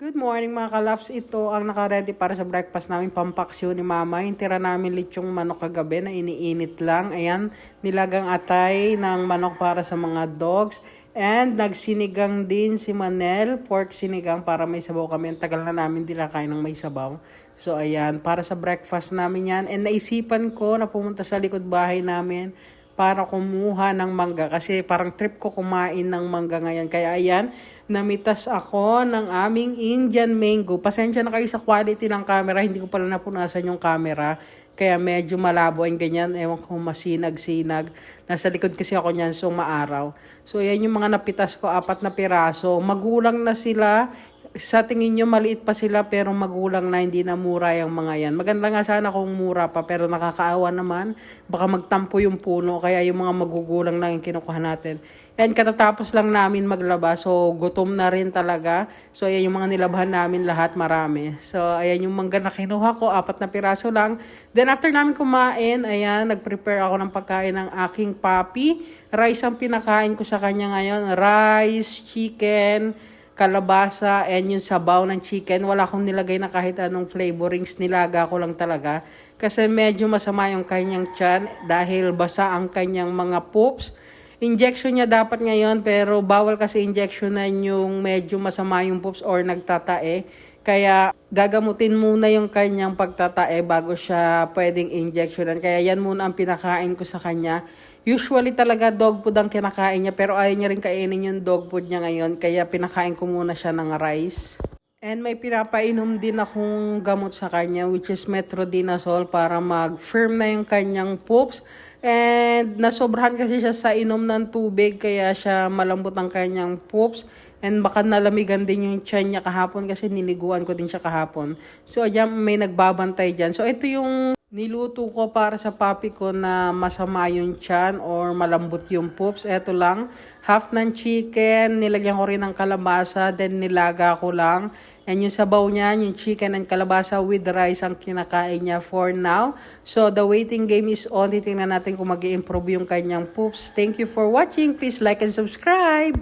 Good morning mga kalaps. Ito ang naka-ready para sa breakfast namin, pampaksyo ni mama. Yung tira namin lechong manok kagabi na iniinit lang. Ayan, nilagang atay ng manok para sa mga dogs. And nagsinigang din si Manel, pork sinigang para may sabaw kami. Ang tagal na namin dinakain ng may sabaw. So ayan, para sa breakfast namin yan. And naisipan ko na pumunta sa likod bahay namin para kumuha ng mangga kasi parang trip ko kumain ng mangga ngayon. Kaya ayan, namitas ako ng aming Indian mango. Pasensya na kayo sa quality ng camera, hindi ko pala napunasan yung camera. Kaya medyo malabo ang ganyan, ewan ko masinag-sinag. Nasa likod kasi ako niyan, so maaraw. So ayan yung mga napitas ko, 4 na piraso. Magulang na sila. Sa tingin nyo maliit pa sila pero magulang na, hindi na mura yung mga yan. Maganda nga sana kung mura pa pero nakakaawa naman. Baka magtampo yung puno kaya yung mga magugulang na yung kinukuha natin. And katatapos lang namin maglaba so gutom na rin talaga. So ayan yung mga nilabhan namin lahat, marami. So ayan yung mangga na kinuha ko, 4 na piraso lang. Then after namin kumain, ayan, nag-prepare ako ng pagkain ng aking papi. Rice ang pinakain ko sa kanya ngayon. Rice, chicken, kalabasa, and yung sabaw ng chicken. Wala akong nilagay na kahit anong flavorings. Nilaga ko lang talaga. Kasi medyo masama yung kanyang tiyan dahil basa ang kanyang mga poops. Injection niya dapat ngayon pero bawal kasi injectionan yung medyo masama yung poops or nagtatae. Kaya gagamutin muna yung kanyang pagtatae bago siya pwedeng injectionan. Kaya yan muna ang pinakain ko sa kanya. Usually talaga dog food ang kinakain niya pero ayaw niya rin kainin yung dog food niya ngayon. Kaya pinakain ko muna siya ng rice. And may pinapainom din akong gamot sa kanya which is metronidazole para mag-firm na yung kanyang poops. And nasobrahan kasi siya sa inom ng tubig kaya siya malambot ang kanyang poops. And baka nalamigan din yung tiyan niya kahapon kasi niliguan ko din siya kahapon. So ayan, may nagbabantay dyan. So ito yung niluto ko para sa papi ko na masama yung tiyan or malambot yung poops. Ito lang, half ng chicken, nilagyan ko rin ng kalabasa, then nilaga ko lang. And yung sabaw niya, yung chicken and kalabasa with rice ang kinakain niya for now. So the waiting game is on. Titingnan natin kung mag-i-improve yung kanyang poops. Thank you for watching. Please like and subscribe.